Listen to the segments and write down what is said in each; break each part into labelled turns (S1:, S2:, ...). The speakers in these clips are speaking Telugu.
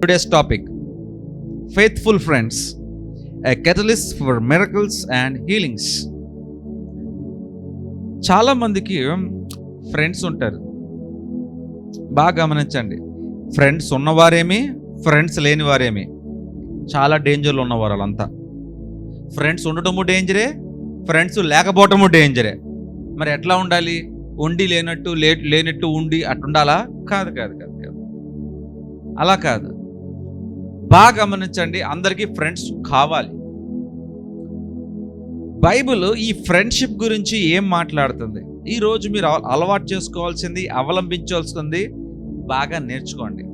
S1: Today's topic, faithful friends, a catalyst for miracles and healings. చాలా మందికి ఫ్రెండ్స్ ఉంటారు. బాగా గమనించండి, ఫ్రెండ్స్ ఉన్నవారేమి, ఫ్రెండ్స్ లేని వారేమి, చాలా డేంజర్లో ఉన్నవారు వాళ్ళంతా. ఫ్రెండ్స్ ఉండటము డేంజరే, ఫ్రెండ్స్ లేకపోవటము డేంజరే. మరి ఎట్లా ఉండాలి? ఉండి లేనట్టు ఉండి అట్టుండాలా? కాదు కాదు కాదు కాదు అలా కాదు. బాగా గమనించండి, అందరికీ ఫ్రెండ్స్ కావాలి. బైబిల్ ఈ ఫ్రెండ్షిప్ గురించి ఏం మాట్లాడుతుంది? ఈరోజు మీరు అలవాటు చేసుకోవాల్సింది, అవలంబించాల్సింది, బాగా నేర్చుకోండి.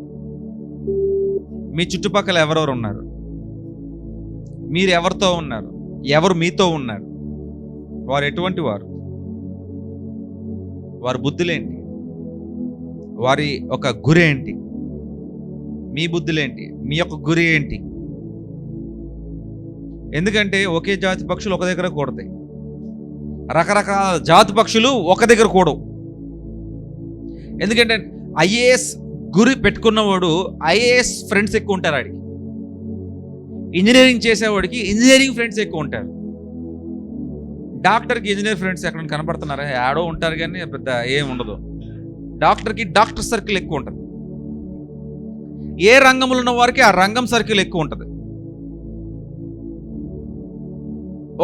S1: మీ చుట్టుపక్కల ఎవరెవరు ఉన్నారు? మీరు ఎవరితో ఉన్నారు? ఎవరు మీతో ఉన్నారు? వారు ఎటువంటి వారు? వారి బుద్ధులేంటి? వారి ఒక గురి ఏంటి? మీ బుద్ధులేంటి? మీ యొక్క గురి ఏంటి? ఎందుకంటే ఒకే జాతి పక్షులు ఒక దగ్గర కూడతాయి, రకరకాల జాతి పక్షులు ఒక దగ్గర కూడవు. ఎందుకంటే ఐఏఎస్ గురి పెట్టుకున్నవాడు ఐఏఎస్ ఫ్రెండ్స్ ఎక్కువ ఉంటారు ఆడికి. ఇంజనీరింగ్ చేసేవాడికి ఇంజనీరింగ్ ఫ్రెండ్స్ ఎక్కువ ఉంటారు. డాక్టర్కి ఇంజనీర్ ఫ్రెండ్స్ ఎక్కడ కనపడుతున్నారా? ఆడో ఉంటారు కానీ పెద్ద ఏం ఉండదు. డాక్టర్కి డాక్టర్ సర్కిల్ ఎక్కువ ఉంటుంది. ఏ రంగంలో ఉన్న వారికి ఆ రంగం సర్కిల్ ఎక్కువ ఉంటుంది.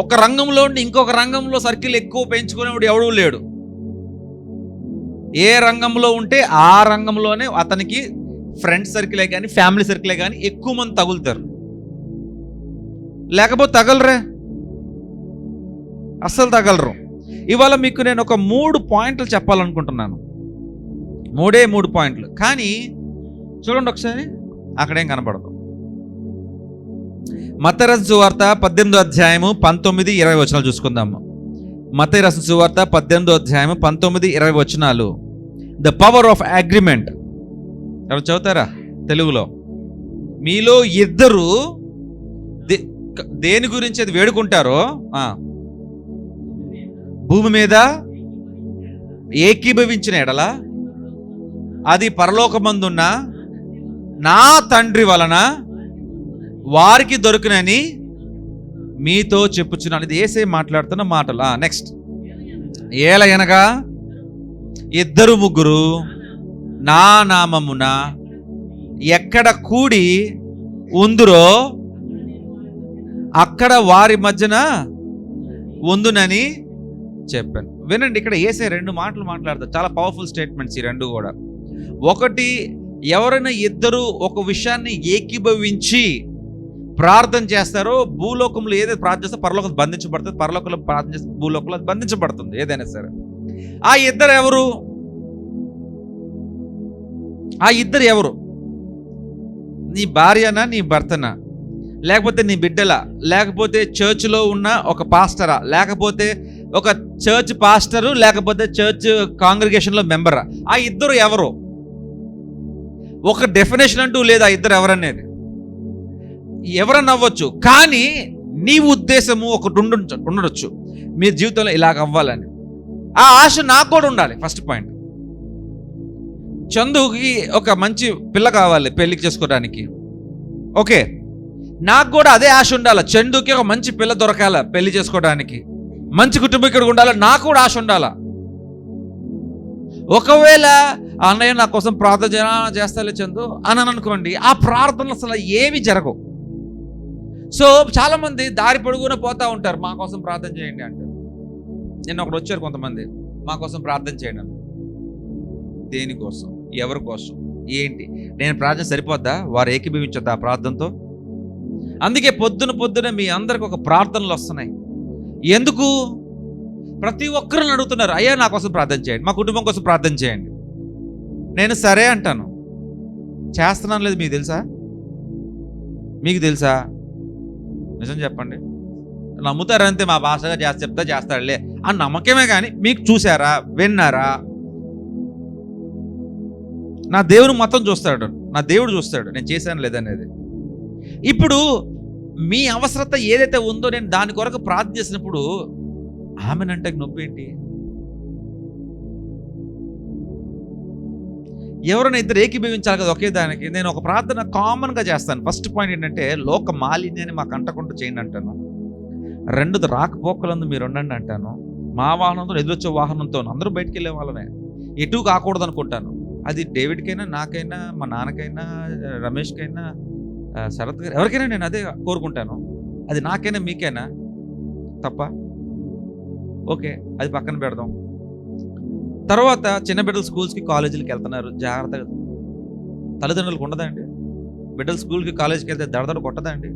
S1: ఒక రంగంలో ఉండి ఇంకొక రంగంలో సర్కిల్ ఎక్కువ పెంచుకునేవాడు ఎవడూ లేడు. ఏ రంగంలో ఉంటే ఆ రంగంలోనే అతనికి ఫ్రెండ్స్ సర్కిలే కానీ ఫ్యామిలీ సర్కిలే కానీ ఎక్కువ మంది తగులుతారు. లేకపోతే తగలరే, అస్సలు తగలరు. ఇవాళ మీకు నేను ఒక 3 పాయింట్లు చెప్పాలనుకుంటున్నాను. 3 పాయింట్లు. కానీ చూడండి ఒకసారి, అక్కడేం కనపడదు. మత్తయి రాసిన సువార్త 18వ అధ్యాయము 19-20 వచనాలు చూసుకుందాము. మత్తయి రాసిన సువార్త 18వ అధ్యాయము 19-20 వచనాలు. The power of agreement. ఎవరు చదువుతారా తెలుగులో? మీలో ఇద్దరు దేని గురించి అది వేడుకుంటారో భూమి మీద ఏకీభవించిన ఎడల అది పరలోకమందున్న నా తండ్రి వలన వారికి దొరుకునని మీతో చెప్పుచున్నాను. ఇది యేసే మాట్లాడుతున్న మాటలు. నెక్స్ట్, ఏలయనగా 2-3 నా నామమున ఎక్కడ కూడి ఉందురో అక్కడ వారి మధ్యన ఉందునని చెప్పాను. వినండి, ఇక్కడ యేసే 2 మాటలు మాట్లాడతారు. చాలా పవర్ఫుల్ స్టేట్మెంట్స్ ఈ 2 కూడా. ఒకటి, ఎవరైనా ఇద్దరు ఒక విషయాన్ని ఏకీభవించి ప్రార్థన చేస్తారో భూలోకంలో ఏదైతే ప్రార్థన చేస్తే పరలోకం బంధించబడుతుంది, పరలోకంలో ప్రార్థన చేస్తే భూలోకంలో బంధించబడుతుంది. ఏదైనా సరే ఆ ఇద్దరు ఎవరు? ఆ ఇద్దరు ఎవరు? నీ భార్యనా, నీ భర్తనా, లేకపోతే నీ బిడ్డలా, లేకపోతే చర్చ్లో ఉన్న ఒక పాస్టరా, లేకపోతే ఒక చర్చ్ పాస్టరు, లేకపోతే చర్చ్ కాంగ్రిగేషన్లో మెంబరా? ఆ ఇద్దరు ఎవరు? ఒక డెఫినేషన్ అంటూ లేదు ఆ ఇద్దరు ఎవరనేది. ఎవరన్నా అవ్వచ్చు, కానీ నీ ఉద్దేశము ఒకటి ఉండొచ్చు, మీ జీవితంలో ఇలాగ అవ్వాలని. ఆ ఆశ నాకు కూడా ఉండాలి. ఫస్ట్ పాయింట్, చందుకి ఒక మంచి పిల్ల కావాలి పెళ్లికి చేసుకోవడానికి. ఓకే, నాకు కూడా అదే ఆశ ఉండాలి. చందుకి ఒక మంచి పిల్ల దొరకాల పెళ్లి చేసుకోవడానికి, మంచి కుటుంబీకుడు ఉండాలి, నాకు కూడా ఆశ ఉండాలా. ఒకవేళ అన్నయ్య నా కోసం ప్రార్థన చేస్తాలే చందు అని అనుకోండి, ఆ ప్రార్థనలు అసలు ఏవి జరగవు. సో చాలా మంది దారి పొడుగున పోతా ఉంటారు, మా కోసం ప్రార్థన చేయండి అంటారు. నిన్న ఒకడు వచ్చారు కొంతమంది, మా కోసం ప్రార్థన చేయండి అన్నారు. దేనికోసం? ఎవరి కోసం? ఏంటి? నేను ప్రార్థన సరిపోద్దా? వారు ఏకీభవించొద్దా ఆ ప్రార్థనతో? అందుకే పొద్దున మీ అందరికి ఒక ప్రార్థనలు వస్తున్నాయి. ఎందుకు? ప్రతి ఒక్కరిని అడుగుతున్నారు, అయ్యా నా కోసం ప్రార్థన చేయండి, మా కుటుంబం కోసం ప్రార్థన చేయండి. నేను సరే అంటాను, చేస్తున్నాను లేదు. మీకు తెలుసా? మీకు తెలుసా? నిజం చెప్పండి. నమ్ముతారంతే, మా భాషగా చెప్తా చేస్తాడులే అని నమ్మకమే. కానీ మీకు చూసారా, విన్నారా? నా దేవుడు మొత్తం చూస్తాడు, నా దేవుడు చూస్తాడు నేను చేశాను లేదనేది. ఇప్పుడు మీ అవసరత ఏదైతే ఉందో నేను దాని కొరకు ప్రార్థన చేసినప్పుడు ఆమెనంటే నొప్పి ఏంటి? ఎవరైనా ఇద్దరు ఏకీభవించాలి కదా ఒకే దానికి. నేను ఒక ప్రార్థన కామన్గా చేస్తాను. ఫస్ట్ పాయింట్ ఏంటంటే, లోక మాలిన్యాన్ని మాకు అంటకుండా చేయండి అంటాను. రెండోది, రాకపోకలందు మీరు ఉండండి అంటాను. మా వాహనంతో ఎదురొచ్చే వాహనంతో అందరూ బయటికి వెళ్ళే వాళ్ళమే, ఎటు కాకూడదు అనుకుంటాను. అది డేవిడ్కైనా, నాకైనా, మా నాన్నకైనా, రమేష్కైనా, శరత్ గారు, ఎవరికైనా నేను అదే కోరుకుంటాను. అది నాకైనా మీకైనా తప్ప? ఓకే, అది పక్కన పెడదాం. తర్వాత చిన్న బిడ్డలు స్కూల్స్కి కాలేజీలకి వెళ్తున్నారు, జాగ్రత్తగా. తల్లిదండ్రులకు ఉండదండి? బిడ్డలు స్కూల్కి కాలేజీకి వెళ్తే దడదడ కొట్టదండి?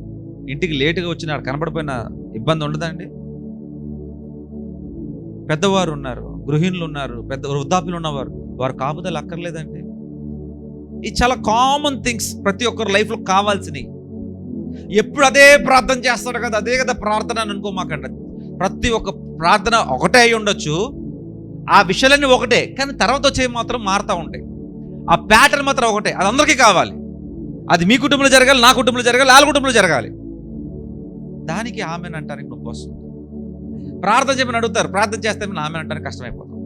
S1: ఇంటికి లేటుగా వచ్చిన కనబడిపోయిన ఇబ్బంది ఉండదండి? పెద్దవారు ఉన్నారు, గృహిణులు ఉన్నారు, పెద్ద వృద్ధాప్యులు ఉన్నవారు, వారు కాపుదలు అక్కర్లేదండి? ఇది చాలా కామన్ థింగ్స్, ప్రతి ఒక్కరు లైఫ్లో కావాల్సినవి. ఎప్పుడు అదే ప్రార్థన చేస్తాడు కదా, అదే కదా ప్రార్థన అని అనుకోమాకండి. ప్రతి ఒక్క ప్రార్థన ఒకటే అయి ఉండొచ్చు, ఆ విషయాలన్నీ ఒకటే, కానీ తర్వాత వచ్చేవి మాత్రం మారుతూ ఉంటాయి. ఆ ప్యాటర్న్ మాత్రం ఒకటే, అది అందరికీ కావాలి. అది మీ కుటుంబంలో జరగాలి, నా కుటుంబంలో జరగాలి, వాళ్ళ కుటుంబంలో జరగాలి. దానికి ఆమెను అంటానికి నొప్పి వస్తుంది. ప్రార్థన చెప్పని అడుగుతారు, ప్రార్థన చేస్తే ఆమెను అంటానికి కష్టమైపోతుంది.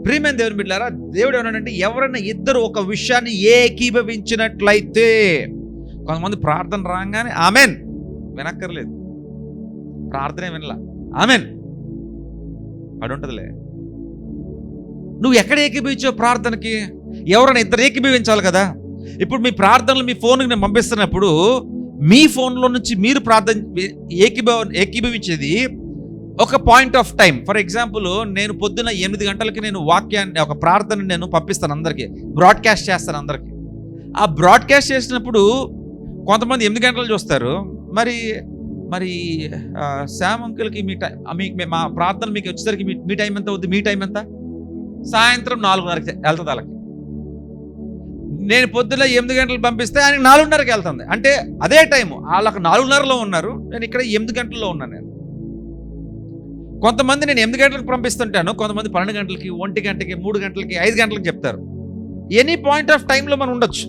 S1: ప్రియమైన దేవుని బిడ్డలారా, దేవుడు ఏమన్నాడంటే, ఎవరైనా ఇద్దరు ఒక విషయాన్ని ఏకీభవించినట్లయితే, కొంతమంది ప్రార్థన రాగానే ఆమెన్ వినక్కర్లేదు, ప్రార్థనే వినలా, ఆమెన్ అడుంటదిలే. నువ్వు ఎక్కడ ఏకీభవించావు ప్రార్థనకి? ఎవరైనా ఇద్దరు ఏకీభవించాలి కదా. ఇప్పుడు మీ ప్రార్థనలు మీ ఫోన్కి నేను పంపిస్తున్నప్పుడు, మీ ఫోన్లో నుంచి మీరు ప్రార్థన ఏకీభవించేది ఒక point of time. For example, నేను పొద్దున్న 8 గంటలకి నేను వాక్యాన్ని, ఒక ప్రార్థన నేను పంపిస్తాను అందరికీ, బ్రాడ్కాస్ట్ చేస్తాను అందరికీ. ఆ బ్రాడ్కాస్ట్ చేసినప్పుడు కొంతమంది 8 గంటలు చూస్తారు. మరి మరి శామ్ అంకుల్కి మా ప్రార్థన మీకు వచ్చేసరికి మీ టైం ఎంత అవుతుంది? మీ టైం ఎంత? సాయంత్రం 4:30కి వెళ్తుంది వాళ్ళకి. నేను పొద్దున్న 8 గంటలు పంపిస్తే ఆయనకి 4:30కి వెళ్తుంది. అంటే అదే టైము, వాళ్ళకి 4:30లో ఉన్నారు, నేను ఇక్కడ 8 గంటల్లో ఉన్నాను. నేను కొంతమంది నేను 8 గంటలకు పంపిస్తుంటాను, కొంతమంది 12 గంటలకి, 1 గంటకి, 3 గంటలకి, 5 గంటలకు చెప్తారు. ఎనీ పాయింట్ ఆఫ్ టైంలో మనం ఉండొచ్చు.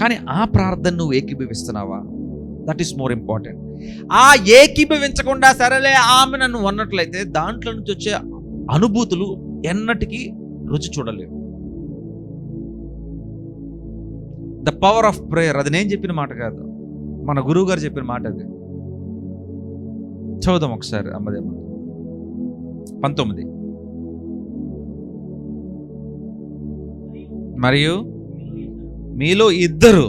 S1: కానీ ఆ ప్రార్థన నువ్వు ఏకీభవిస్తున్నావా? That is more important. ఆ ఏకీభవించకుండా సరేలే ఆమె నన్ను అన్నట్లయితే, దాంట్లో నుంచి వచ్చే అనుభూతులు ఎన్నటికీ రుచి చూడలేవు. ద పవర్ ఆఫ్ ప్రేయర్, అది నేను చెప్పిన మాట కాదు, మన గురువు గారు చెప్పిన మాట. అది చదువుదాం ఒకసారి. 19. మరియు మీలో ఇద్దరు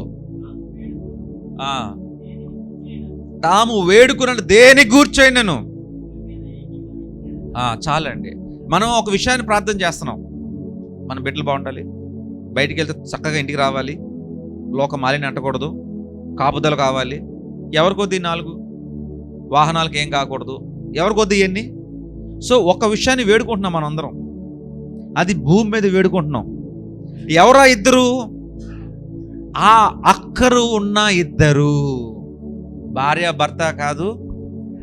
S1: తాము వేడుకున్న దేని గూర్చైనను, చాలండి. మనం ఒక విషయాన్ని ప్రార్థన చేస్తున్నాం, మన బిడ్డలు బాగుండాలి, బయటికి వెళ్తే చక్కగా ఇంటికి రావాలి, లోక మాలిన్యం అంటకూడదు, కాపుదలు కావాలి. ఎవరికొద్ది 4 వాహనాలకు ఏం కాకూడదు, ఎవరికొద్ది ఇవన్నీ. సో ఒక విషయాన్ని వేడుకుంటున్నాం మనం అందరం, అది భూమి మీద వేడుకుంటున్నాం. ఎవరా ఇద్దరు? ఆ అక్కరు ఉన్న ఇద్దరు, భార్య భర్త కాదు,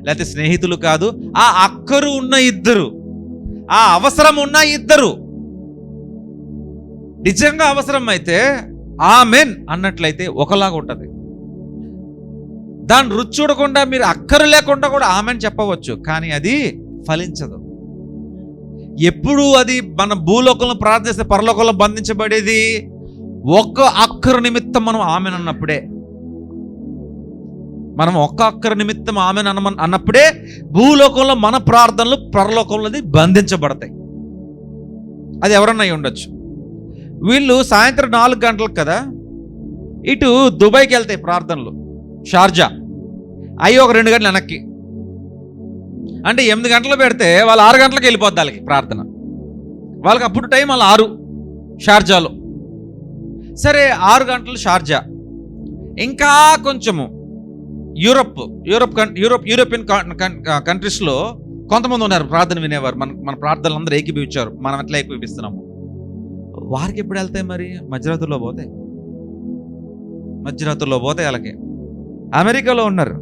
S1: లేకపోతే స్నేహితులు కాదు, ఆ అక్కరు ఉన్న ఇద్దరు, ఆ అవసరం ఉన్న ఇద్దరు. నిజంగా అవసరం అయితే ఆమెన్ అన్నట్లయితే ఒకలాగా ఉంటుంది. దాన్ని రుచి చూడకుండా మీరు అక్కరు లేకుండా కూడా ఆమెన్ చెప్పవచ్చు, కానీ అది ఫలించదు. ఎప్పుడు అది మన భూలోకంలో ప్రార్థిస్తే పరలోకంలో బంధించబడేది ఒక్క అక్కరు నిమిత్తం మనం ఆమెన్ అన్నప్పుడే. మనం ఒక్క అక్కరు నిమిత్తం ఆమెన్ అన్నప్పుడే భూలోకంలో మన ప్రార్థనలు పరలోకంలో బంధించబడతాయి. అది ఎవరన్నా ఉండొచ్చు. వీళ్ళు సాయంత్రం 4 గంటలకు కదా ఇటు దుబాయ్కి వెళ్తాయి ప్రార్థనలు, షార్జా అయ్యి ఒక 2 గంటలు వెనక్కి. అంటే 8 గంటలు పెడితే వాళ్ళు 6 గంటలకు వెళ్ళిపోద్ది వాళ్ళకి ప్రార్థన. వాళ్ళకి అప్పుడు టైం వాళ్ళు 6 షార్జాలో. సరే 6 గంటలు షార్జా. ఇంకా కొంచెము యూరోపియన్ కంట్రీస్లో కొంతమంది ఉన్నారు ప్రార్థన వినేవారు. మన ప్రార్థనలు అందరూ ఏకీభవించారు, మనం ఎట్లా ఏకీభవిస్తున్నాము. వారికి ఎప్పుడు వెళ్తాయి? మరి మధ్యరాత్రుల్లో పోతాయి, వాళ్ళకి. అమెరికాలో ఉన్నారు,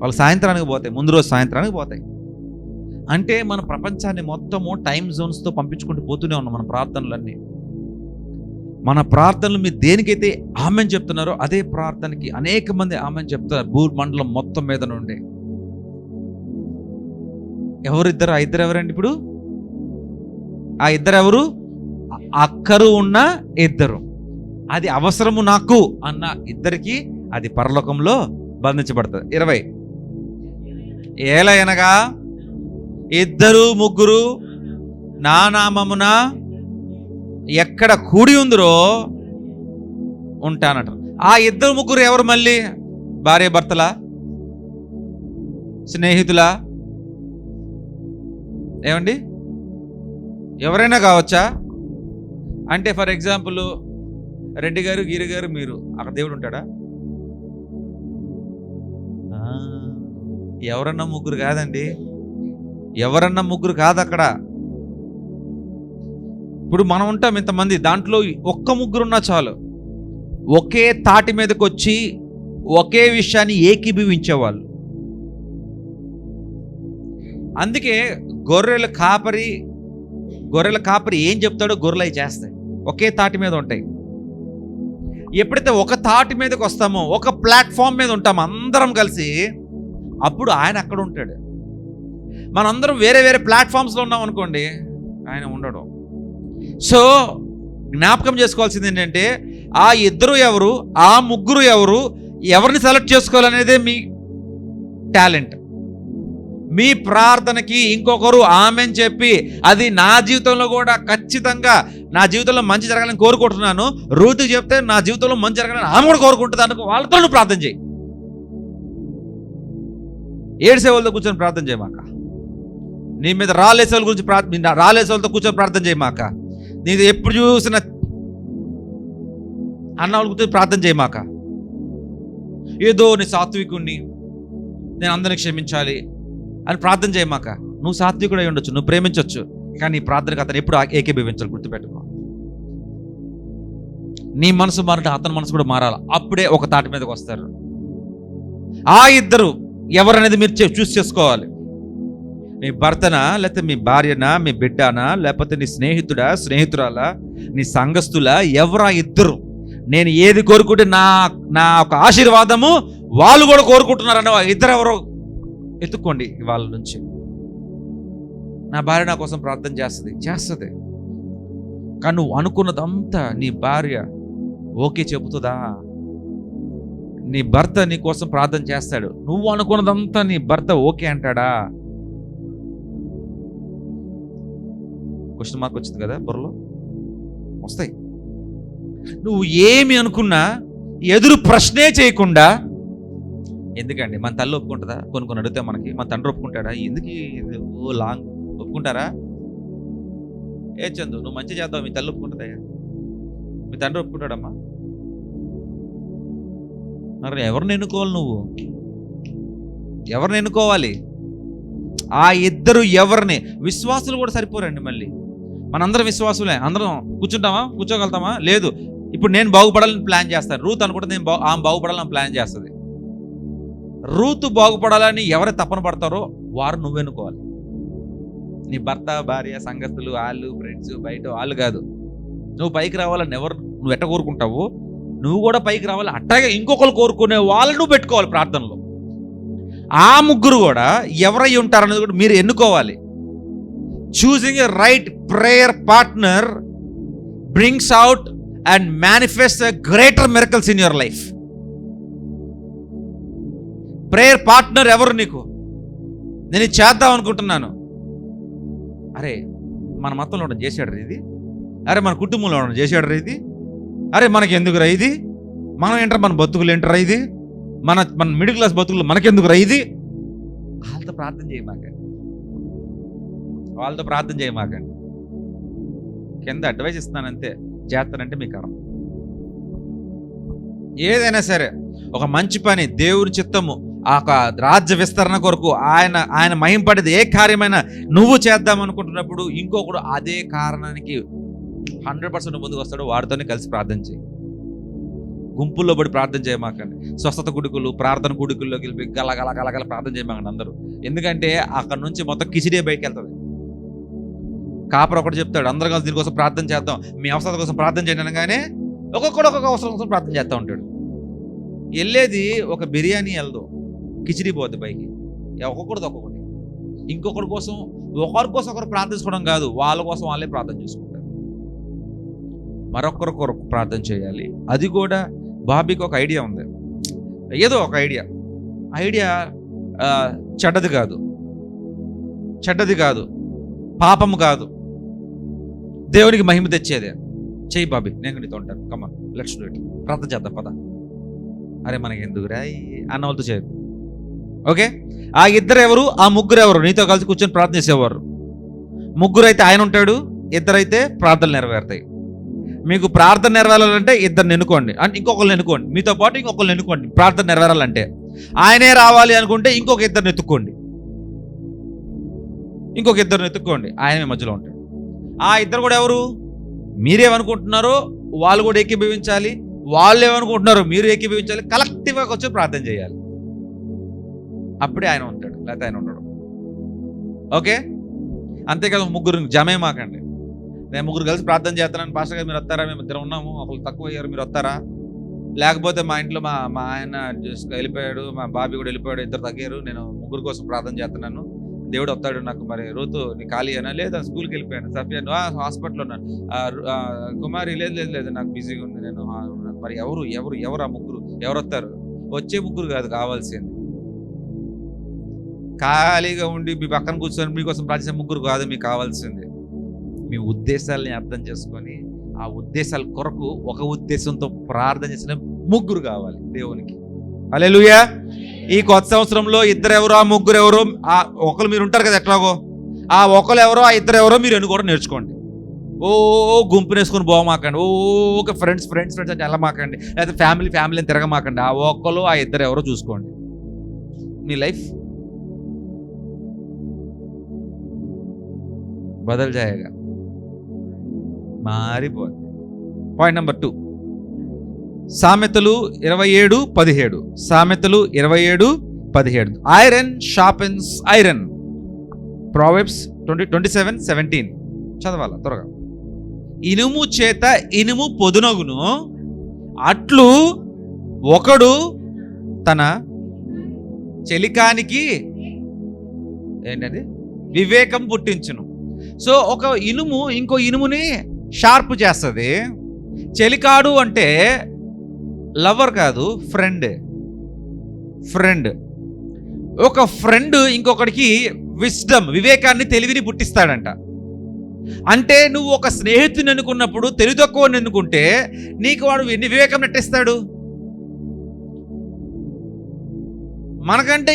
S1: వాళ్ళు సాయంత్రానికి పోతాయి, ముందు రోజు సాయంత్రానికి పోతాయి. అంటే మన ప్రపంచాన్ని మొత్తము టైం జోన్స్తో పంపించుకుంటూ పోతూనే ఉన్నాం మన ప్రార్థనలన్నీ. మన ప్రార్థనలు మీరు దేనికైతే ఆమెన్ చెప్తున్నారో అదే ప్రార్థనకి అనేక మంది ఆమెన్ చెప్తారు భూమండలం మొత్తం మీద నుండి. ఎవరిద్దరు? ఆ ఇద్దరు ఎవరండి? ఇప్పుడు ఆ ఇద్దరు ఎవరు? అక్కరు ఉన్న ఇద్దరు, అది అవసరము నాకు అన్న ఇద్దరికి అది పరలోకంలో బంధించబడుతుంది. 20 ఏలయనగా ఇద్దరు ముగ్గురు నా నామమున ఎక్కడ కూడి ఉందరో ఉంటానట. ఆ ఇద్దరు ముగ్గురు ఎవరు? మళ్ళీ భార్య భర్తలా, స్నేహితులా, ఏమండి? ఎవరైనా కావచ్చా? అంటే ఫర్ ఎగ్జాంపుల్ రెడ్డి గారు, గిరి గారు, మీరు, అక్కడ దేవుడు ఉంటాడా? ఎవరన్నా ముగ్గురు కాదండి, ఎవరన్నా ముగ్గురు కాదు అక్కడ. ఇప్పుడు మనం ఉంటాం ఇంతమంది, దాంట్లో ఒక్క ముగ్గురు ఉన్నా చాలు, ఒకే తాటి మీదకి వచ్చి ఒకే విషయాన్ని ఏకీభవించేవాళ్ళు. అందుకే గొర్రెల కాపరి ఏం చెప్తాడో గొర్రెలు అవి చేస్తాయి, ఒకే తాటి మీద ఉంటాయి. ఎప్పుడైతే ఒక తాటి మీదకి వస్తామో, ఒక ప్లాట్ఫామ్ మీద ఉంటామో అందరం కలిసి, అప్పుడు ఆయన అక్కడ ఉంటాడు. మనందరం వేరే వేరే ప్లాట్ఫామ్స్లో ఉన్నాం అనుకోండి, ఆయన ఉండడం. సో జ్ఞాపకం చేసుకోవాల్సింది ఏంటంటే, ఆ ఇద్దరు ఎవరు, ఆ ముగ్గురు ఎవరు, ఎవరిని సెలెక్ట్ చేసుకోవాలనేదే మీ టాలెంట్. మీ ప్రార్థనకి ఇంకొకరు ఆమెన్ చెప్పి, అది నా జీవితంలో కూడా ఖచ్చితంగా నా జీవితంలో మంచి జరగాలని కోరుకుంటున్నాను, రూతుకి చెప్తే నా జీవితంలో మంచి జరగాలని ఆమె కూడా కోరుకుంటుంది అనుకో, వాళ్ళతో నువ్వు ప్రార్థన చేయి. ఏడ్సే వాళ్ళతో కూర్చొని ప్రార్థన చేయమాక. నీ మీద రాలేసే వాళ్ళ గురించి రాలేసే వాళ్ళతో కూర్చొని ప్రార్థన చేయమాక. నీది ఎప్పుడు చూసిన అన్న వాళ్ళ గురించి ప్రార్థన చేయమాక. ఏదో నీ సాత్వికుణ్ణి, నేను అందరిని క్షమించాలి అని ప్రార్థన చేయమాక. నువ్వు సాత్వికుడు అయి ఉండొచ్చు, నువ్వు ప్రేమించవచ్చు, కానీ నీ ప్రార్థనకు అతను ఎప్పుడు ఏకీభవించాలి, గుర్తుపెట్టుకో. నీ మనసు మారంటే అతని మనసు కూడా మారాలి, అప్పుడే ఒక తాటి మీదకి వస్తారు. ఆ ఇద్దరు ఎవరనేది మీరు చూస్ చేసుకోవాలి. మీ భర్తనా, లేకపోతే మీ భార్యనా, మీ బిడ్డనా, లేకపోతే నీ స్నేహితుడా, స్నేహితురాలా, నీ సంఘస్థులా, ఎవరా ఇద్దరు? నేను ఏది కోరుకుంటే నా ఒక ఆశీర్వాదము వాళ్ళు కూడా కోరుకుంటున్నారన్న ఇద్దరు ఎవరో ఎత్తుక్కోండి వాళ్ళ నుంచి. నా భార్య నా కోసం ప్రార్థన చేస్తుంది, కానీ నువ్వు అనుకున్నదంతా నీ భార్య ఓకే చెబుతుందా? నీ భర్త నీ కోసం ప్రార్థన చేస్తాడు, నువ్వు అనుకున్నదంతా నీ భర్త ఓకే అంటాడా? క్వశ్చన్ మార్క్ వచ్చింది కదా, బుర్రలో వస్తాయి. నువ్వు ఏమి అనుకున్నా ఎదురు ప్రశ్నే చేయకుండా, ఎందుకండి మన తల్లి ఒప్పుకుంటుందా? కొన్ని అడిగితే మనకి మన తండ్రి ఒప్పుకుంటాడా? ఎందుకు ఓ లాంగ్ ఒప్పుకుంటారా? ఏ చందు నువ్వు మంచి చేద్దావు, మీ తల్లి ఒప్పుకుంటుందా? మీ తండ్రి ఒప్పుకుంటాడమ్మా? మరి ఎవరిని ఎన్నుకోవాలి? నువ్వు ఎవరిని ఎన్నుకోవాలి? ఆ ఇద్దరు ఎవరిని? విశ్వాసులు కూడా సరిపోరండి. మళ్ళీ మనందరం విశ్వాసులే, అందరం కూర్చోగలుగుతామా? లేదు. ఇప్పుడు నేను బాగుపడాలని ప్లాన్ చేస్తాను, రూత్ అనుకుంటే ఆమె బాగుపడాలని ప్లాన్ చేస్తుంది. రూతు బాగుపడాలని ఎవరు తపన పడతారో వారు నువ్వెన్నుకోవాలి. నీ భర్త, భార్య, సంగతులు, వాళ్ళు, ఫ్రెండ్స్, బయట వాళ్ళు కాదు. నువ్వు పైకి రావాలని నువ్వు ఎట్ట కోరుకుంటావు, నువ్వు కూడా పైకి రావాలి అట్టాగే ఇంకొకరు కోరుకునే వాళ్ళు నువ్వు పెట్టుకోవాలి ప్రార్థనలో. ఆ ముగ్గురు కూడా ఎవరై ఉంటారనేది కూడా మీరు ఎన్నుకోవాలి. Choosing a right prayer partner brings out and manifest greater miracles in your life. Prayer partner ఎవరు నీకు? నేను ఇది చేద్దాం అనుకుంటున్నాను, అరే మన మతంలో ఉండడం చేశాడు ఇది, అరే మన కుటుంబంలో ఉండడం చేశాడు ఇది, అరే మనకి ఎందుకురా ఇది, మనం ఏంటరా మన బతుకులు ఏంటరా ఇది, మన మిడిల్ క్లాస్ బతుకులు మనకెందుకురా ఇది. వాళ్ళతో ప్రార్థన చేయమాకండి. కింద అడ్వైస్ ఇస్తున్నాను అంతే, చేస్తానంటే మీ కరం. ఏదైనా సరే ఒక మంచి పని, దేవుని చిత్తము, ఆ రాజ్య విస్తరణ కొరకు ఆయన మహింపడేది ఏ కార్యమైనా నువ్వు చేద్దాం అనుకుంటున్నప్పుడు ఇంకొకడు అదే కారణానికి 100% ముందుకు వస్తాడు, వాడితోనే కలిసి ప్రార్థన చేయి. గుంపుల్లో పడి ప్రార్థన చేయమాకండి. స్వస్థత గుడికులు, ప్రార్థన గుడికుల్లోకి వెళ్ళి గలగల ప్రార్థన చేయమాకండి అందరూ. ఎందుకంటే అక్కడ నుంచి మొత్తం కిచిడే బయటకు వెళ్తుంది. కాపర్ ఒకటి చెప్తాడు, అందరం కలిసి దీనికోసం ప్రార్థన చేద్దాం, మీ అవసరం కోసం ప్రార్థన చేయండి అనగానే ఒక్కొక్కడు ఒక్కొక్క అవసరం కోసం ప్రార్థన చేస్తూ ఉంటాడు. వెళ్ళేది ఒక బిర్యానీ వెళ్దాం, కిచిడి పోద్ది పైకి. ఒక్కొక్కటి ఇంకొకరి కోసం ఒకరు ప్రార్థించుకోవడం కాదు, వాళ్ళ కోసం వాళ్ళే ప్రార్థన చేసుకుంటారు. మరొకరి కొరకు ప్రార్థన చేయాలి. అది కూడా బాబీకి ఒక ఐడియా ఉంది, ఏదో ఒక ఐడియా చెడ్డది కాదు, పాపము కాదు, దేవునికి మహిమ తెచ్చేదే. చెయ్యి బాబీ, నేను నీతో ఉంటాను, కమాన్ లెట్స్ డూ ఇట్, ప్రార్థన చేద్దాం పద. అరే మనకి ఎందుకురా అన్న వాళ్ళతో చేయదు. ఓకే, ఆ ఇద్దరు ఎవరు, ఆ ముగ్గురు ఎవరు నీతో కలిసి కూర్చొని ప్రార్థన చేసేవారు? ముగ్గురు అయితే ఆయన ఉంటాడు, ఇద్దరైతే ప్రార్థనలు నెరవేరుతాయి. మీకు ప్రార్థన నెరవేరాలంటే ఇద్దరిని ఎన్నుకోండి, అంటే ఇంకొకరిని ఎన్నుకోండి, మీతో పాటు ఇంకొకరిని ఎన్నుకోండి. ప్రార్థన నెరవేరాలంటే ఆయనే రావాలి అనుకుంటే ఇంకొక ఇద్దరిని ఎత్తుక్కోండి, ఆయనే మధ్యలో ఉంటాడు. ఆ ఇద్దరు కూడా ఎవరు? మీరేమనుకుంటున్నారో వాళ్ళు కూడా ఏకీభవించాలి, వాళ్ళు ఏమనుకుంటున్నారో మీరు ఏకీభవించాలి, కలెక్టివ్గా వచ్చి ప్రార్థన చేయాలి. అప్పుడే ఆయన ఉంటాడు, లేకపోతే ఆయన ఉండడు. ఓకే, అంతేకాదు ముగ్గురు జమే మాకండి. నేను ముగ్గురు కలిసి ప్రార్థన చేస్తానని పాస్టర్ గారు మీరు వస్తారా? మేము ఇద్దరు ఉన్నాము, ఒకళ్ళు తక్కువ అయ్యారు, మీరు వస్తారా? లేకపోతే మా ఇంట్లో మా ఆయన వెళ్ళిపోయాడు, మా బాబీ కూడా వెళ్ళిపోయాడు, ఇద్దరు తగ్గారు, నేను ముగ్గురు కోసం ప్రార్థన చేస్తున్నాను, దేవుడు వస్తాడు నాకు. మరి రుతు నీ ఖాళీ అయినా? లేదా స్కూల్కి వెళ్ళిపోయాను. సఫియా హాస్పిటల్లో ఉన్నాను. కుమారి లేదు నాకు బిజీగా ఉంది, నేను. మరి ఎవరు ఆ ముగ్గురు? ఎవరు వస్తారు? వచ్చే ముగ్గురు కాదు కావాల్సింది, ఖాళీగా ఉండి మీ పక్కన కూర్చొని మీకోసం ప్రార్థించే ముగ్గురు కాదు మీకు కావాల్సింది. మీ ఉద్దేశాలని అర్థం చేసుకొని ఆ ఉద్దేశాల కొరకు ఒక ఉద్దేశంతో ప్రార్థన చేసిన ముగ్గురు కావాలి దేవునికి. హల్లెలూయా. ఈ కొత్త సంవత్సరంలో ఇద్దరు ఎవరో ఆ ముగ్గురు ఎవరో, ఆ ఒకరు మీరు ఉంటారు కదా ఎట్లాగో, ఆ ఒకరు ఎవరో ఆ ఇద్దరు ఎవరో మీరు ఎన్నుకోవడం నేర్చుకోండి. గుంపుని వేసుకొని పోమాకండి, ఓకే ఫ్రెండ్స్ అంటే వెళ్ళమాకండి, లేకపోతే ఫ్యామిలీ అని తిరగమాకండి. ఆ ఒక్కరు ఆ ఇద్దరు ఎవరో చూసుకోండి. మీ లైఫ్ బదల్ జాయేగా, మారిపోతుంది. పాయింట్ నెంబర్ 2, సామెతలు 27:17. Iron sharpens iron. ప్రావెర్బ్స్ 27:17 చదవాల త్వరగా. ఇనుము చేత ఇనుము పొదునగును, అట్లు ఒకడు తన చెలికానికి ఏంటది వివేకం పుట్టించును. సో ఒక ఇనుము ఇంకో ఇనుముని షార్ప్ చేస్తుంది. చెలికాడు అంటే లవర్ కాదు, ఫ్రెండ్. ఒక ఫ్రెండ్ ఇంకొకడికి వివేకాన్ని, తెలివిని పుట్టిస్తాడంట. అంటే నువ్వు ఒక స్నేహితుని ఎన్నుకున్నప్పుడు, తెలివి తక్కువని ఎన్నుకుంటే నీకు వాడు వివేకం నెట్టిస్తాడు. మనకంటే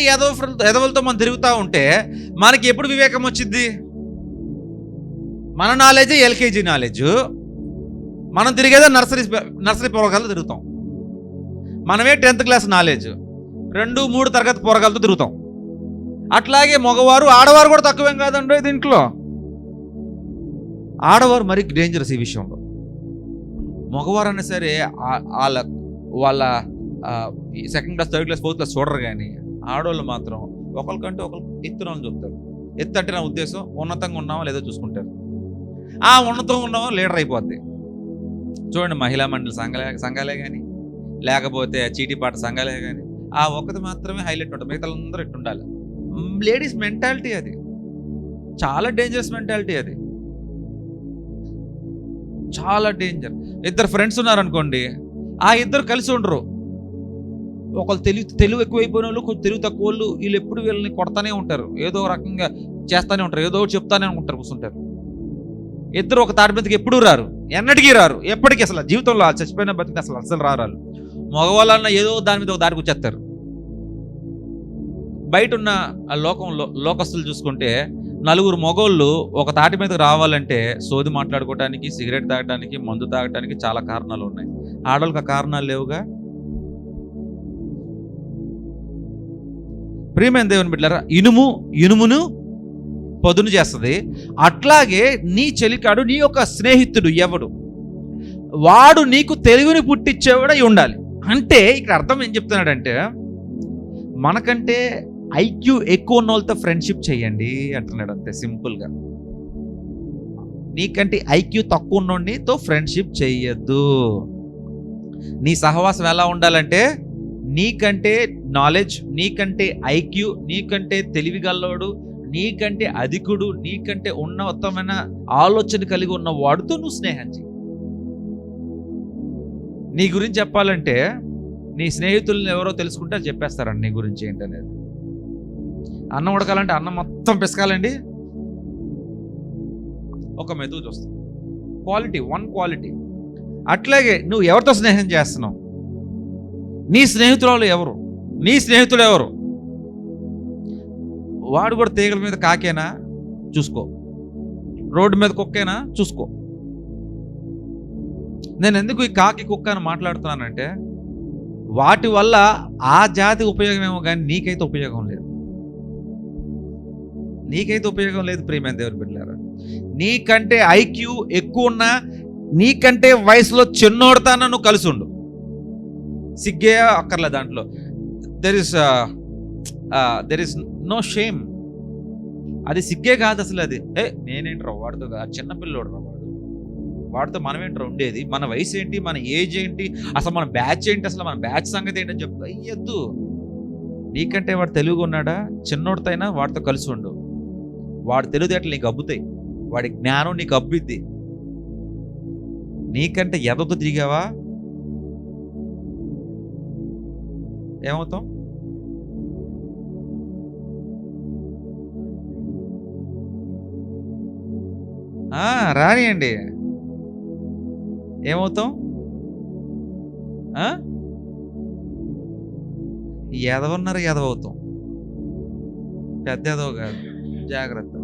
S1: ఎదవలతో మనం తిరుగుతూ ఉంటే మనకి ఎప్పుడు వివేకం వచ్చింది? మన నాలెడ్జ్ ఎల్కేజీ నాలెడ్జ్, మనం తిరిగేదో నర్సరీ పోరగాలతో తిరుగుతాం. మనమే 10th క్లాస్ నాలెడ్జ్, 2-3 తరగతి పోరగాలతో తిరుగుతాం. అట్లాగే మగవారు ఆడవారు కూడా తక్కువేం కాదండి దీంట్లో. ఆడవారు మరీ డేంజరస్ ఈ విషయంలో. మగవారు అన్నా సరే వాళ్ళ 2nd class 3rd class 4th class చూడరు, కానీ ఆడవాళ్ళు మాత్రం ఒకరికంటే ఒకరు ఎత్తున చూపుతారు. ఎత్తు అంటే నా ఉద్దేశం ఉన్నతంగా ఉన్నామో లేదో చూసుకుంటారు. ఆ ఉన్నతంగా ఉన్నామో లీడర్ అయిపోద్ది. చూడండి, మహిళా మండలి సంఘాలే కానీ, లేకపోతే చీటీపాట సంఘాలే కానీ, ఆ ఒక్కది మాత్రమే హైలైట్ ఉంటుంది, మిగతా అందరూ ఇట్టు ఉండాలి. లేడీస్ మెంటాలిటీ అది చాలా డేంజరస్ మెంటాలిటీ, అది చాలా డేంజర్. ఇద్దరు ఫ్రెండ్స్ ఉన్నారనుకోండి, ఆ ఇద్దరు కలిసి ఉండరు. ఒకళ్ళు తెలివి ఎక్కువైపోయిన వాళ్ళు, కొంచెం తెలివి తక్కువ వాళ్ళు, వీళ్ళు ఎప్పుడు వీళ్ళని కొడతానే ఉంటారు, ఏదో రకంగా చేస్తానే ఉంటారు, ఏదో చెప్తానే ఉంటారు, కూర్చుంటారు. ఇద్దరు ఒక తాటి మీదకి ఎప్పుడు రారు, ఎన్నటికీ రారు, ఎప్పటికీ అసలు జీవితంలో చచ్చిపోయిన బతికి అసలు రారాలు. మగవాళ్ళన్న ఏదో దాని మీద ఒక దారికి వచ్చేస్తారు. బయట ఉన్న ఆ లోకస్తులు చూసుకుంటే 4 మగోళ్ళు ఒక తాటి మీదకి రావాలంటే సోది మాట్లాడుకోవడానికి, సిగరెట్ తాగడానికి, మందు తాగడానికి చాలా కారణాలు ఉన్నాయి. ఆడవాళ్ళకి ఆ కారణాలు లేవుగా. ప్రియమైన దేవుని బిడ్డలారా, ఇనుమును పదును చేస్తుంది. అట్లాగే నీ చెలికాడు, నీ యొక్క స్నేహితుడు ఎవడు, వాడు నీకు తెలివిని పుట్టించేవాడై ఉండాలి. అంటే ఇక్కడ అర్థం ఏం చెప్తున్నాడంటే, మనకంటే ఐక్యూ ఎక్కువ ఉన్న వాళ్ళతో ఫ్రెండ్షిప్ చేయండి అంటున్నాడు, అంతే సింపుల్గా. నీకంటే ఐక్యూ తక్కువ ఉన్నోడితో ఫ్రెండ్షిప్ చెయ్యొద్దు. నీ సహవాసం ఎలా ఉండాలంటే, నీకంటే నాలెడ్జ్, నీకంటే ఐక్యూ, నీకంటే తెలివిగల్లోడు, నీకంటే అధికుడు, నీకంటే ఉన్నతమైన ఆలోచన కలిగి ఉన్న వాడితో నువ్వు స్నేహం చేయి. నీ గురించి చెప్పాలంటే నీ స్నేహితులను ఎవరో తెలుసుకుంటే అది చెప్పేస్తారండి నీ గురించి ఏంటనేది. అన్నం ఉడకాలంటే అన్నం మొత్తం పిసకాలండి, ఒక మెతుకు చూస్తాం. Quality, one quality. అట్లాగే నువ్వు ఎవరితో స్నేహం చేస్తున్నావు, నీ స్నేహితురాలు ఎవరు, నీ స్నేహితుడు ఎవరు, వాడు కూడా తీగల మీద కాకేనా చూసుకో, రోడ్డు మీద కుక్కేనా చూసుకో. నేను ఎందుకు ఈ కాకి కుక్క అని మాట్లాడుతున్నానంటే వాటి వల్ల ఆ జాతి ఉపయోగమేమో కానీ నీకైతే ఉపయోగం లేదు, నీకైతే ఉపయోగం లేదు. ప్రియమైన దేవుని బిడ్డలారా, నీకంటే ఐక్యూ ఎక్కువ ఉన్నా, నీకంటే వయసులో చిన్నోడతాన నువ్వు కలిసి ఉండు, సిగ్గే అక్కర్లే దాంట్లో. There is no shame. అది సిగ్గే కాదు అసలు. అది నేనేంట్రా వాడితో, చిన్నపిల్లోడు రా వాడితో మనమేంట్రా ఉండేది, మన వయసు ఏంటి, మన ఏజ్ ఏంటి, అసలు మన బ్యాచ్ ఏంటి, అసలు మన బ్యాచ్ సంగతి ఏంటని చెప్తా. అయ్యద్దు, నీకంటే వాడు తెలుగు ఉన్నాడా, చిన్నోడితైనా వాడితో కలిసి ఉండు. వాడు తెలివితేటలు నీకు అబ్బుతాయి, వాడి జ్ఞానం నీకు అబ్బిద్ది. నీకంటే ఎదతో తిరిగావా ఏమవుతాం? రానియండి, ఏమవుతాం? ఎదవన్నారు, ఎదవవుతాం. పెద్ద ఎదవ కాదు, జాగ్రత్త.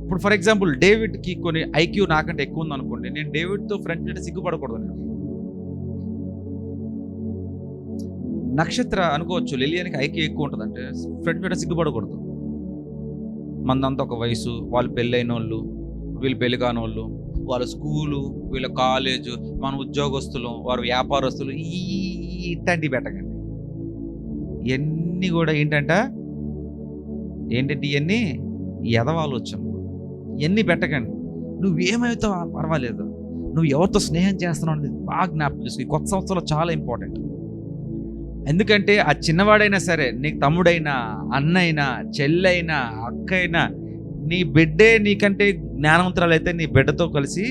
S1: ఇప్పుడు ఫర్ ఎగ్జాంపుల్ డేవిడ్కి కొన్ని ఐక్యూ నాకంటే ఎక్కువ ఉంది అనుకోండి, నేను డేవిడ్తో ఫ్రెండ్స్ అంటే సిగ్గుపడకూడదు. నేను నక్షత్ర అనుకోవచ్చు, లిలియానికి ఐక్యూ ఎక్కువ ఉంటుంది అంటే ఫ్రెండ్స్ అంటే సిగ్గుపడకూడదు. మందంతా ఒక వయసు, వాళ్ళు పెళ్ళైన వాళ్ళు, వీళ్ళు పెళ్లి కాని వాళ్ళు, వాళ్ళ స్కూలు, వీళ్ళ కాలేజు, మన ఉద్యోగస్తులు, వారు వ్యాపారస్తులు, ఇట్లాంటివి పెట్టకండి. ఇవన్నీ కూడా ఏంటంటే ఇవన్నీ ఎదవాలోచన. ఇవన్నీ పెట్టకండి. నువ్వేమవుతావు పర్వాలేదు, నువ్వు ఎవరితో స్నేహం చేస్తున్నావు అనేది బాగా జ్ఞాపకం చేసుకో. ఈ కొత్త సంవత్సరంలో చాలా ఇంపార్టెంట్. ఎందుకంటే ఆ చిన్నవాడైనా సరే, నీకు తమ్ముడైనా, అన్నైనా, చెల్లైనా, అక్కైనా, నీ బిడ్డే నీకంటే జ్ఞానవంతురాలైతే నీ బిడ్డతో కలిసి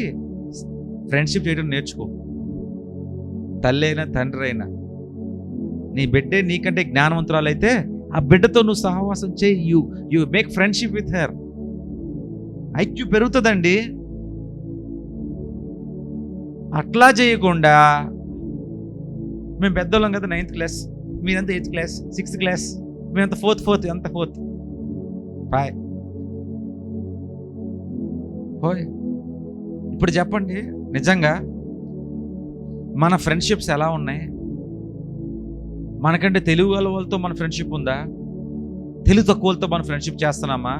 S1: ఫ్రెండ్షిప్ చేయడం నేర్చుకో. తల్లి అయినా తండ్రి అయినా, నీ బిడ్డే నీకంటే జ్ఞానవంతురాలైతే ఆ బిడ్డతో నువ్వు సహవాసం చేయి. You make friendship with her. IQ పెరుగుతుందండి. అట్లా చేయకుండా మేము పెద్దోళ్ళం కదా, 9th క్లాస్, మీరంతా 8th క్లాస్, 6th క్లాస్, మేమంతా 4th ఎంత 4th బాయ్ హోయ్. ఇప్పుడు చెప్పండి, నిజంగా మన ఫ్రెండ్షిప్స్ ఎలా ఉన్నాయి? మనకంటే తెలుగు వాళ్ళతో మన ఫ్రెండ్షిప్ ఉందా? తెలుగు తక్కువ వాళ్ళతో మన ఫ్రెండ్షిప్ చేస్తున్నామా?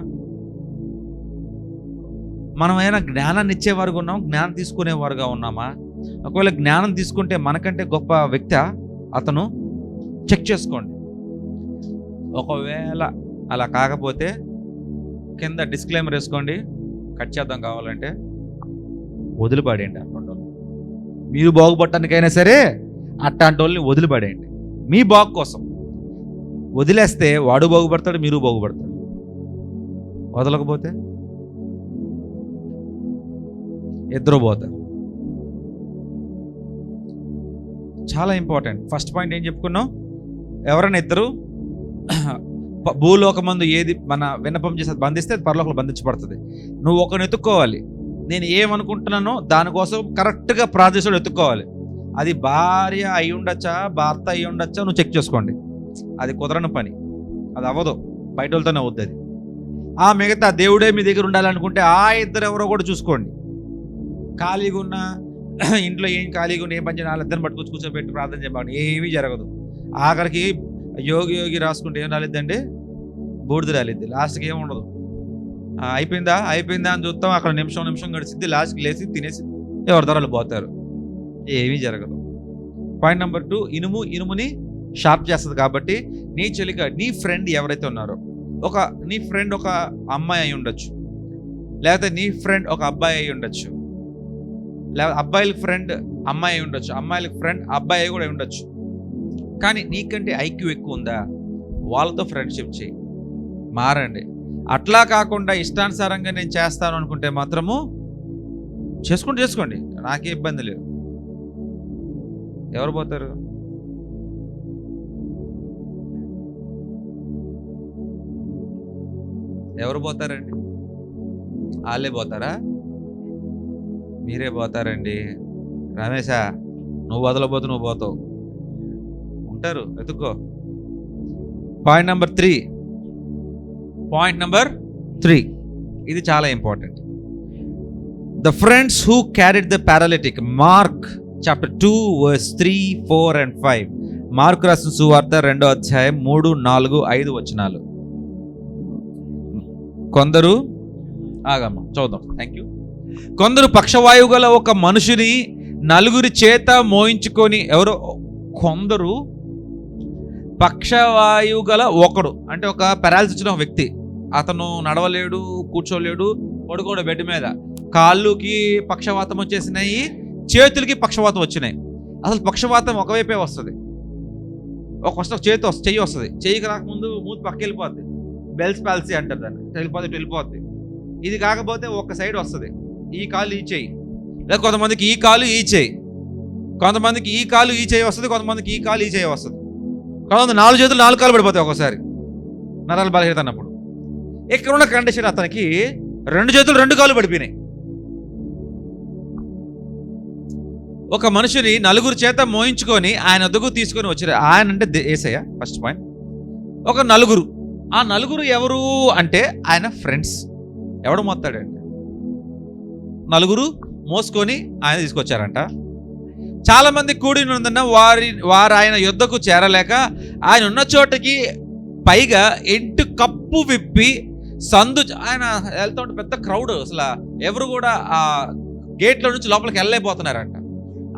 S1: మనం ఏమైనా జ్ఞానాన్ని ఇచ్చేవారుగా ఉన్నాం, జ్ఞానం తీసుకునేవారుగా ఉన్నామా? ఒకవేళ జ్ఞానం తీసుకుంటే మనకంటే గొప్ప వ్యక్తి అతను, చెక్ చేసుకోండి. ఒకవేళ అలా కాకపోతే కింద డిస్క్లైమర్ వేసుకోండి, కట్ చేద్దాం. కావాలంటే వదిలిపడేయండి అట్లాంటి వాళ్ళు. మీరు బాగుపడటానికైనా సరే అట్లాంటి వాళ్ళని వదిలిపడేయండి, మీ బాగు కోసం. వదిలేస్తే వాడు బాగుపడతాడు, మీరు బాగుపడతాడు. వదలకపోతే ఇద్దరు పోతారు. చాలా ఇంపార్టెంట్. ఫస్ట్ పాయింట్ ఏం చెప్పుకున్నాం? ఎవరైనా ఇద్దరు భూలోకమందు ఏది మన విన్నపం చేసి బంధిస్తే అది పరలోకంలో బంధించబడుతుంది. నువ్వు ఒకరిని ఎత్తుక్కోవాలి. నేను ఏమనుకుంటున్నానో దానికోసం కరెక్ట్గా ప్రార్థించడం ఎత్తుక్కోవాలి. అది భార్య అయి ఉండొచ్చా, భర్త అయి ఉండొచ్చా, నువ్వు చెక్ చేసుకోండి. అది కుదరని పని, అది అవ్వదు, బయట వాళ్ళతోనే అవుద్ది అది. ఆ మిగతా దేవుడే మీ దగ్గర ఉండాలనుకుంటే ఆ ఇద్దరు ఎవరో కూడా చూసుకోండి. ఖాళీగా ఉన్న ఇంట్లో ఏం ఖాళీగా ఉన్న, ఏం పని చేయాలి, వాళ్ళిద్దరిని పట్టుకొచ్చి కూర్చోబెట్టి ప్రార్థన చెప్పండి, ఏమీ జరగదు. ఆఖరికి యోగి రాసుకుంటే ఏం రాలేదండి, బూడిద రాలేదు. లాస్ట్కి ఏమి ఉండదు. అయిపోయిందా అని చూస్తాం, అక్కడ నిమిషం గడిచిద్ది, లాస్ట్కి లేచి తినేసి ఎవరి ధరలు పోతారు, ఏమీ జరగదు. పాయింట్ నెంబర్ 2, ఇనుముని షార్ప్ చేస్తుంది. కాబట్టి నీ చెలిక, నీ ఫ్రెండ్ ఎవరైతే ఉన్నారో, నీ ఫ్రెండ్ ఒక అమ్మాయి అయి ఉండొచ్చు, లేకపోతే నీ ఫ్రెండ్ ఒక అబ్బాయి అయి ఉండొచ్చు, లేకపోతే అబ్బాయిలకి ఫ్రెండ్ అమ్మాయి అయి ఉండొచ్చు, అమ్మాయిలకి ఫ్రెండ్ అబ్బాయి కూడా అయి ఉండొచ్చు. కానీ నీకంటే ఐక్యూ ఎక్కువ ఉందా, వాళ్ళతో ఫ్రెండ్షిప్ చేయి, మారండి. అట్లా కాకుండా ఇష్టానుసారంగా నేను చేస్తాను అనుకుంటే మాత్రము చేసుకోండి, నాకే ఇబ్బంది లేదు. ఎవరు పోతారు? ఎవరు పోతారండి? వాళ్ళే పోతారా? మీరే పోతారండి. రమేశా, నువ్వు వదలబోతు నువ్వు పోతావు. ఉంటారు, ఎత్తుక్కో. పాయింట్ నెంబర్ 3, ఇది చాలా important. The friends who carried the paralytic. Mark chapter 2 verse 3, 4 and 5. Mark రాసిన సువార్త 2వ అధ్యాయం 3, 4, 5 వచనాలు. కొందరు ఆగమ్మ చదువుదాం. Thank you. కొందరు పక్షవాయువు గల ఒక మనుషుని నలుగురి చేత మోయించుకొని, ఎవరో కొందరు పక్షవాయువు గల ఒకడు అంటే ఒక పెరాలిసిస్ వచ్చిన ఒక వ్యక్తి, అతను నడవలేడు, కూర్చోలేడు, పడుకోడు బెడ్ మీద, కాళ్ళుకి పక్షవాతం వచ్చేసినాయి, చేతులకి పక్షవాతం వచ్చినాయి. అసలు పక్షవాతం ఒకవైపే వస్తుంది, ఒక చెయ్యి వస్తుంది, చెయ్యికి రాకముందు మూతి పక్క వెళ్ళిపోద్ది, బెల్స్ పాలసీ అంటారు దాన్ని, వెళ్ళిపోద్ది. ఇది కాకపోతే ఒక సైడ్ వస్తుంది, ఈ కాలు ఈ చెయ్యి, లేదా కొంతమందికి ఈ కాలు ఈ చెయ్యి, కొంతమందికి ఈ కాలు ఈ చెయ్యి వస్తుంది, కొంతమందికి ఈ కాలు ఈ చెయ్యి వస్తుంది, కొంతమంది 4 చేతులు 4 కాలు పడిపోతాయి ఒక్కోసారి నరాలు బలహీనత అన్నప్పుడు. ఇక్కడ ఉన్న కండిషన్ అతనికి 2 చేతులు 2 కాలు పడిపోయినాయి. ఒక మనిషిని నలుగురు చేత మోయించుకొని ఆయన వద్దకు తీసుకొని వచ్చారు. ఆయన అంటే యేసయ్య. ఫస్ట్ పాయింట్, ఒక నలుగురు. ఆ నలుగురు ఎవరు అంటే ఆయన ఫ్రెండ్స్. ఎవడు మోస్తాడండి? నలుగురు మోసుకొని ఆయన తీసుకొచ్చారంట. చాలా మంది కూడి ఉన్నందున వారు ఆయన యుద్ధకు చేరలేక ఆయన ఉన్న చోటకి పైగా ఇంటి కప్పు విప్పి సందు, ఆయన వెళ్తూ ఉంటే పెద్ద క్రౌడ్, అసలు ఎవరు కూడా ఆ గేట్లో నుంచి లోపలికి వెళ్ళలేకపోతున్నారంట.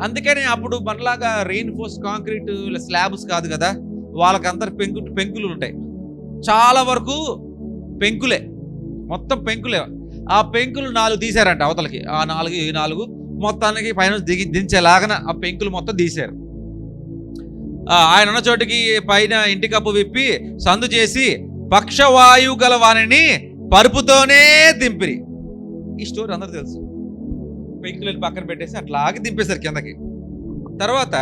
S1: అందుకని అప్పుడు మనలాగా రెయిన్ఫోర్స్ కాంక్రీట్ స్లాబ్స్ కాదు కదా, వాళ్ళకందరు పెంకులు ఉంటాయి. చాలా వరకు పెంకులే, మొత్తం పెంకులే. ఆ పెంకులు 4 తీశారంట అవతలకి, ఆ 4 మొత్తానికి పైన దించేలాగా ఆ పెంకులు మొత్తం తీశారు. ఆయన ఉన్న చోటికి పైన ఇంటి కప్పు విప్పి సందు చేసి పక్షవాయువు గల వారిని పరుపుతోనే దింపిరి. ఈ స్టోరీ అందరూ తెలుసు. పెంకులను పక్కన పెట్టేసి అట్లాగే దింపేశారు కిందకి. తర్వాత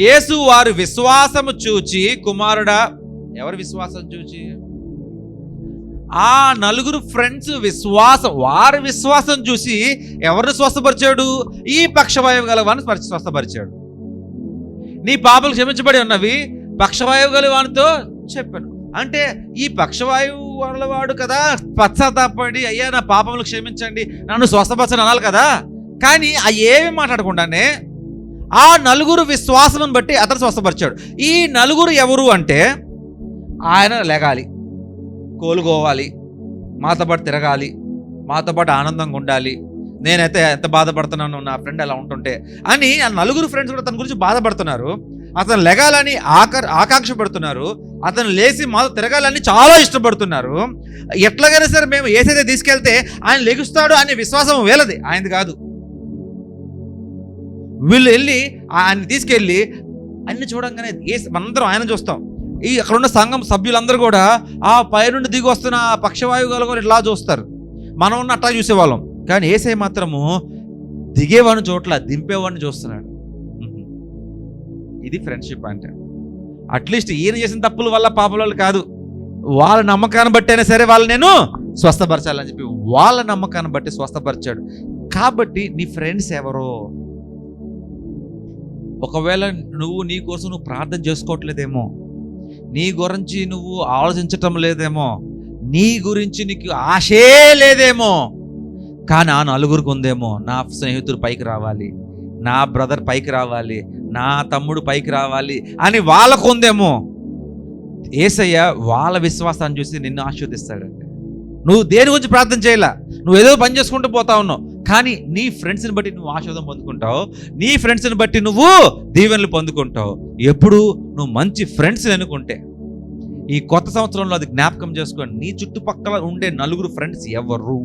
S1: యేసు వారి విశ్వాసము చూచి, కుమారుడా, ఎవరి విశ్వాసం చూచి? ఆ నలుగురు ఫ్రెండ్స్ వారి విశ్వాసం చూసి ఎవరిని స్వస్థపరిచాడు? ఈ పక్షవాయువు గల వారిని స్వస్థపరిచాడు. నీ పాపలు క్షమించబడి ఉన్నవి పక్షవాయువు గల వానితో చెప్పాను. అంటే ఈ పక్షవాయువు వాడు కదా పశ్చాత్తాపడి, అయ్యా నా పాపములు క్షమించండి, నన్ను స్వస్థపరచని అనాలి కదా. కానీ ఆ ఏమి మాట్లాడకుండానే ఆ నలుగురు విశ్వాసమును బట్టి అతను స్వస్థపరిచాడు. ఈ నలుగురు ఎవరు అంటే, ఆయన లెగాలి, కోలుకోవాలి, మాతో పాటు తిరగాలి, మాతో పాటు ఆనందంగా ఉండాలి, నేనైతే ఎంత బాధపడుతున్నాను నా ఫ్రెండ్ ఎలా ఉంటుంటే అని ఆ నలుగురు ఫ్రెండ్స్ కూడా తన గురించి బాధపడుతున్నారు. అతను లెగాలని ఆకాంక్ష పడుతున్నారు, అతను లేచి మాతో తిరగాలని చాలా ఇష్టపడుతున్నారు. ఎట్లాగైనా సరే మేము ఏసైతే తీసుకెళ్తే ఆయన లెగుస్తాడు అనే విశ్వాసం వేలది, ఆయనది కాదు. వీళ్ళు వెళ్ళి ఆయన తీసుకెళ్ళి అన్ని చూడంగానే మనందరం ఆయన చూస్తాం. అక్కడున్న సంఘం సభ్యులందరూ కూడా ఆ పై నుండి దిగి వస్తున్న పక్షవాయువు గల ఇట్లా చూస్తారు, మనం ఉన్న అట్టా చూసేవాళ్ళం. కానీ యేసయ్య మాత్రము దిగేవాడిని చోట్ల దింపేవాడిని చూస్తున్నాడు. ఇది ఫ్రెండ్షిప్ అంటే. అట్లీస్ట్ ఈయన చేసిన తప్పుల వల్ల పాపల వల్ల కాదు, వాళ్ళ నమ్మకాన్ని బట్టి అయినా సరే వాళ్ళు నేను స్వస్థపరచాలని చెప్పి వాళ్ళ నమ్మకాన్ని బట్టి స్వస్థపరిచాడు. కాబట్టి నీ ఫ్రెండ్స్ ఎవరో? ఒకవేళ నువ్వు నీ కోసం నువ్వు ప్రార్థన చేసుకోవట్లేదేమో, నీ గురించి నువ్వు ఆలోచించటం లేదేమో, నీ గురించి నీకు ఆశే లేదేమో, కానీ ఆ నలుగురికి ఉందేమో, నా స్నేహితుడు పైకి రావాలి, నా బ్రదర్ పైకి రావాలి, నా తమ్ముడు పైకి రావాలి అని వాళ్ళకు ఉందేమో. యేసయ్య వాళ్ళ విశ్వాసాన్ని చూసి నిన్ను ఆశీర్వదిస్తాడండి. నువ్వు దేని గురించి ప్రార్థన చేయాల, నువ్వు ఏదో పని చేసుకుంటూ పోతా ఉన్నావు, కానీ నీ ఫ్రెండ్స్ని బట్టి నువ్వు ఆశీర్వాదం పొందుకుంటావు, నీ ఫ్రెండ్స్ని బట్టి నువ్వు దీవెనలు పొందుకుంటావు. ఎప్పుడు నువ్వు మంచి ఫ్రెండ్స్ని అనుకుంటే. ఈ కొత్త సంవత్సరంలో అది జ్ఞాపకం చేసుకోండి. నీ చుట్టుపక్కల ఉండే నలుగురు ఫ్రెండ్స్ ఎవరు?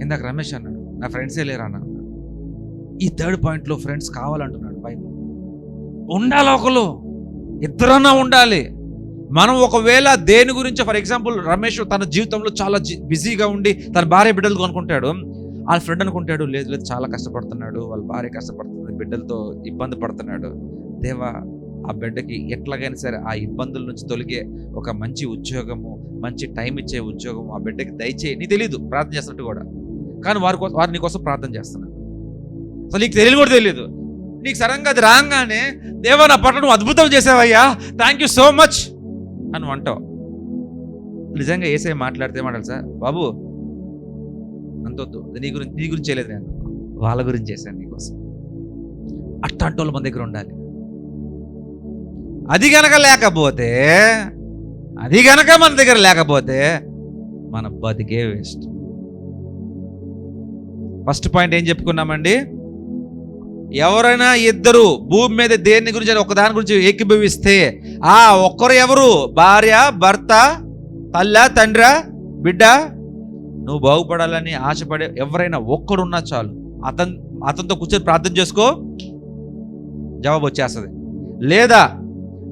S1: ఇందాక రమేష్ అన్నాడు నా ఫ్రెండ్సే లేరా అన్నాడు. ఈ 3rd పాయింట్లో ఫ్రెండ్స్ కావాలంటున్నాడు బైబిల్. ఉండాలి, ఒకరు ఇద్దరన్నా ఉండాలి. మనం ఒకవేళ దేని గురించి, ఫర్ ఎగ్జాంపుల్ రమేష్ తన జీవితంలో చాలా బిజీగా ఉండి తన భార్య బిడ్డలు కొనుక్కుంటాడు, వాళ్ళ ఫ్రెండ్ అనుకుంటాడు, లేదు లేదు చాలా కష్టపడుతున్నాడు, వాళ్ళ భార్య కష్టపడుతుంది, బిడ్డలతో ఇబ్బంది పడుతున్నాడు. దేవా, ఆ బిడ్డకి ఎట్లాగైనా సరే ఆ ఇబ్బందుల నుంచి తొలగే ఒక మంచి ఉద్యోగము, మంచి టైం ఇచ్చే ఉద్యోగము ఆ బిడ్డకి దయచేయి. నీకు తెలీదు ప్రార్థన చేస్తున్నట్టు కూడా, కానీ వారు నీ కోసం ప్రార్థన చేస్తున్నారు. అసలు నీకు తెలియదు కూడా తెలియదు. నీకు సడన్గా అది రాగానే, దేవా నా పట్ల నువ్వు అద్భుతం చేసావయ్యా, థ్యాంక్ యూ సో మచ్ అని అంటావు. నిజంగా యేసయ్య మాట్లాడితే ఏమంటారు, సార్ బాబు అంతొద్దు, నీ గురించి చేయలేదు, నేను వాళ్ళ గురించి చేశాను నీకోసం. అట్లాంటి వాళ్ళు మన దగ్గర ఉండాలి. అది గనక మన దగ్గర లేకపోతే మన బతికే వేస్ట్. ఫస్ట్ పాయింట్ ఏం చెప్పుకున్నామండి? ఎవరైనా ఇద్దరు భూమి మీద దేని గురించి ఒకదాని గురించి ఏకీభవిస్తే ఆ ఒక్కరు ఎవరు? భార్య, భర్త, తల్ల, తండ్రి, బిడ్డ. నువ్వు బాగుపడాలని ఆశపడే ఎవరైనా ఒక్కడున్నా చాలు, అతనితో కూర్చొని ప్రార్థన చేసుకో, జవాబు వచ్చేస్తుంది. లేదా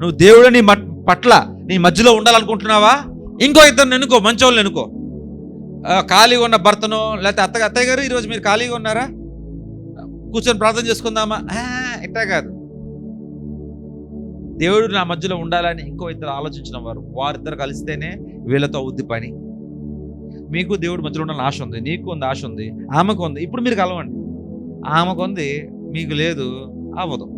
S1: నువ్వు దేవుడు నీ పట్ల నీ మధ్యలో ఉండాలనుకుంటున్నావా? ఇంకో ఇద్దరు ఎన్నుకో, మంచోళ్ళని ఎన్నుకో. ఖాళీగా ఉన్న భర్తనో, లేకపోతే అత్తయ్య గారు ఈరోజు మీరు ఖాళీగా ఉన్నారా, కూర్చొని ప్రార్థన చేసుకుందామా, ఇట్టా కాదు. దేవుడు నా మధ్యలో ఉండాలని ఇంకో ఇద్దరు ఆలోచించిన వారిద్దరు కలిస్తేనే వీళ్ళతో అవుద్ది పని. మీకు దేవుడు మధ్యలో ఉండాలని ఆశ ఉంది, నీకు ఉంది ఆశ ఉంది, ఆమెకు ఉంది. ఇప్పుడు మీరు కలవండి. ఆమెకు ఉంది, మీకు లేదు, అవ్వదు.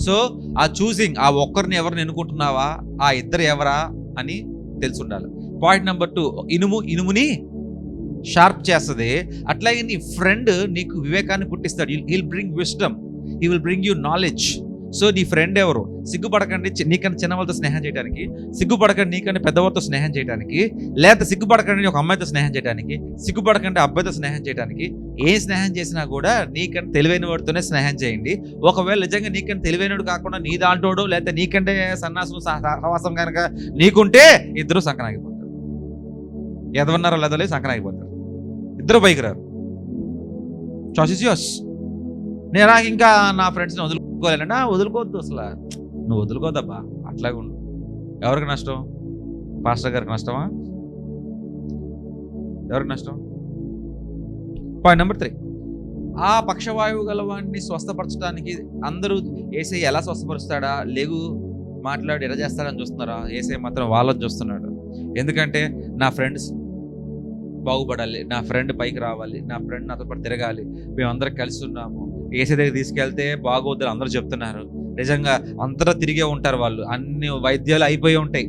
S1: సో ఆ చూసింగ్, ఆ ఒక్కరిని ఎవరిని ఎన్నుకుంటున్నావా, ఆ ఇద్దరు ఎవరా అని తెలిసి ఉండాలి. పాయింట్ నెంబర్ 2, ఇనుముని షార్ప్ చేస్తుంది. అట్లాగే నీ ఫ్రెండ్ నీకు వివేకాన్ని పుట్టిస్తాడు. He'll bring wisdom, he will bring you knowledge. So నీ ఫ్రెండ్ ఎవరు? సిగ్గుపడకండి నీకన్నా చిన్న వాళ్ళతో స్నేహం చేయడానికి, సిగ్గుపడకండి నీకన్నా పెద్దవారితో స్నేహం చేయడానికి, లేకపోతే సిగ్గుపడకండి ఒక అమ్మాయితో స్నేహం చేయడానికి, సిగ్గుపడకండి అబ్బాయితో స్నేహం చేయడానికి. ఏ స్నేహం చేసినా కూడా నీకంటే తెలివైన వాడితోనే స్నేహం చేయండి. ఒకవేళ నిజంగా నీకంటే తెలివైనడు కాకుండా నీ దాంటోడు లేకపోతే నీకంటే సన్నాసం సహవాసం కనుక నీకుంటే ఇద్దరు సంకనాగిపోతారు. ఎదవన్నారో లేదో సంకనాగిపోతారు, ఇద్దరు పైకి రారు. Choice is yours. నేను ఇంకా నా ఫ్రెండ్స్ని వదులుకోలేనా? వదులుకోవద్దు, అసలు నువ్వు వదులుకోదబ్బా, అట్లాగే ఉండు. ఎవరికి నష్టం? పాస్టర్ గారికి నష్టమా? ఎవరికి నష్టం? పాయింట్ నెంబర్ 3, ఆ పక్షవాయువు గలవాడిని స్వస్థపరచడానికి అందరూ యేసయ్య ఎలా స్వస్థపరుస్తాడా, లేగు మాట్లాడి ఎలా చేస్తాడని చూస్తున్నారా? యేసయ్య మాత్రం వాళ్ళని చూస్తున్నాడు. ఎందుకంటే నా ఫ్రెండ్స్ బాగుపడాలి, నా ఫ్రెండ్ పైకి రావాలి, నా ఫ్రెండ్ నాతో పాటు తిరగాలి, మేమందరం కలిసి ఉన్నాము. యేసయ్య దగ్గర తీసుకెళ్తే బాగోద్దని అందరూ చెప్తున్నారు. నిజంగా అందరూ తిరిగే ఉంటారు, వాళ్ళు అన్ని వైద్యాలు అయిపోయి ఉంటాయి.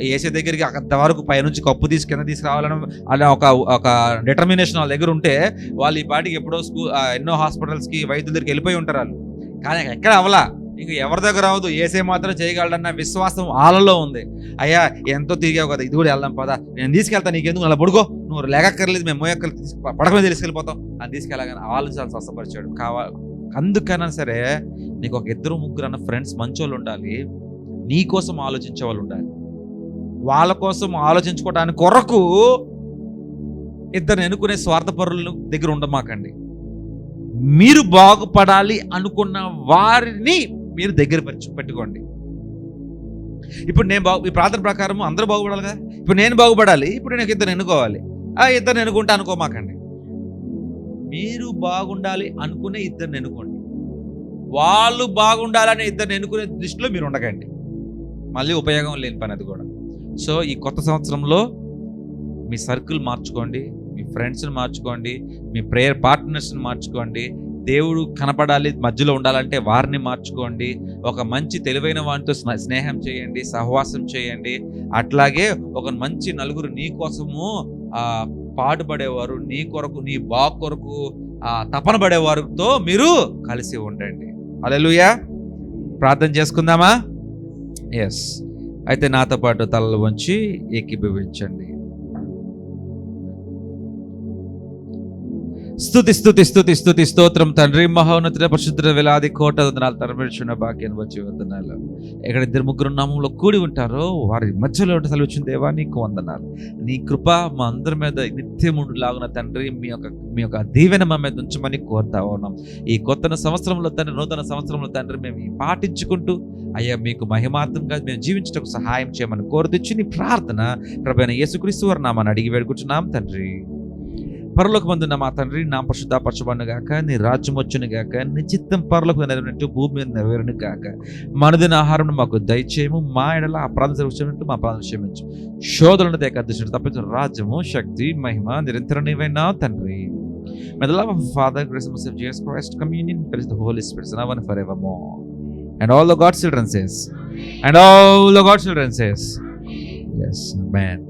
S1: యేసయ్య దగ్గరికి అంతవరకు పైనుంచి కప్పు కింద తీసుకురావాలని అలా ఒక డిటర్మినేషన్ వాళ్ళ దగ్గర ఉంటే వాళ్ళు ఈ పాటికి ఎప్పుడో ఎన్నో హాస్పిటల్స్కి వైద్యుల దగ్గరికి వెళ్ళిపోయి ఉంటారు వాళ్ళు. కానీ ఎక్కడ అవలా, ఇంక ఎవరి దగ్గర అవ్వదు. యేసయ్య మాత్రం చేయగలడన్న విశ్వాసం వాళ్ళలో ఉంది. అయ్యా ఎంతో తిరిగావు కదా, ఇది కూడా వెళ్దాం పదా, నేను తీసుకెళ్తాను, నీకెందుకు అలా పడుకో, నువ్వు లేకక్కర్లేదు, మేము మోయక్కర్లేదు, పడక మీద తీసుకెళ్ళిపోతాం అని తీసుకెళ్ళగానే వాళ్ళు చాలా స్వస్థపరిచాడు. అందుకైనా సరే నీకు ఒక 2-3 అన్న ఫ్రెండ్స్ మంచోళ్ళు ఉండాలి, నీ కోసం ఆలోచించే వాళ్ళు ఉండాలి. వాళ్ళ కోసం ఆలోచించుకోవడానికి కొరకు ఇద్దరు ఎన్నుకునే స్వార్థపరుల దగ్గర ఉండమాకండి. మీరు బాగుపడాలి అనుకున్న వారిని మీరు దగ్గర పెట్టుకోండి. ఇప్పుడు నేను ఈ ప్రార్థన ప్రకారం అందరూ బాగుపడాలి కదా. ఇప్పుడు నేను బాగుపడాలి, ఇప్పుడు నేను ఇద్దరు ఎన్నుకోవాలి. ఆ ఇద్దరు ఎన్నుకుంటే అనుకోమాకండి. మీరు బాగుండాలి అనుకునే ఇద్దరిని ఎన్నుకోండి. వాళ్ళు బాగుండాలనే ఇద్దరిని ఎన్నుకునే దృష్టిలో మీరు ఉండకండి. మళ్ళీ ఉపయోగం లేని పని అది కూడా. సో ఈ కొత్త సంవత్సరంలో మీ సర్కిల్ మార్చుకోండి, మీ ఫ్రెండ్స్ని మార్చుకోండి, మీ ప్రేయర్ పార్ట్నర్స్ని మార్చుకోండి. దేవుడు కనపడాలి, మధ్యలో ఉండాలంటే వారిని మార్చుకోండి. ఒక మంచి తెలివైన వారితో స్నేహం చేయండి, సహవాసం చేయండి. అట్లాగే ఒక మంచి నలుగురు నీ కోసము పాటుపడేవారు, నీ కొరకు, నీ బాగు కొరకు తపన పడేవారితో మీరు కలిసి ఉండండి. హల్లెలూయా. ప్రార్థన చేసుకుందామా? ఎస్. అయితే నాతో పాటు తలలు వంచి ఏకీభవించండి. స్తుతి స్తుతి స్తుతి స్తుతి స్తోత్రం తండ్రి, మహోన్నతుడ, పరిశుద్ధుడ, వేలాది కోట వందనాలు, తరమేశ్వర భాగ్యం వచ్చి వందనాలు. ఎక్కడ 2-3 నామంలో కూడి ఉంటారో వారి మధ్యలో సెలవుచ్చిన దేవా నీకు వందనాలు. నీ కృప మా అందరి మీద నిత్యముండు లాగున తండ్రి, మీ యొక్క దీవెన మా మీద ఉంచమని కోరుతా ఉన్నాం. ఈ కొత్త సంవత్సరంలో తండ్రి, నూతన సంవత్సరంలో తండ్రి మేము పాటించుకుంటూ అయ్యా మీకు మహిమార్థంగా మేము జీవించడానికి సహాయం చేయమని కోరుతూ నీ ప్రార్థన ప్రభువైన యేసుక్రీస్తు వారి నామమున అడిగి వేడుకుంటున్నాం తండ్రి. పరలోకమందున్న మా తండ్రి, నా పరిశుద్ధపరచబడును గాక, నీ రాజ్యం వచ్చును గాక, నీ చిత్తం పరలోకమందు నెరవేరినట్టు భూమి మీద నెరవేరును గాక. మనదిన ఆహారం మాకు దయచేయము, మా ఎడల అపరాధం క్షమించు, మా అపరాధం క్షమించు. శోధనను అదృష్టి తప్పించు. రాజ్యము, శక్తి, మహిమ నిరంతరం నీవైనా తండ్రి. May the love of Father, grace and mercy of Jesus Christ, communion, fellowship of the Holy Spirit, now and forevermore. And all the God's children says, and all the God's children says, yes, amen.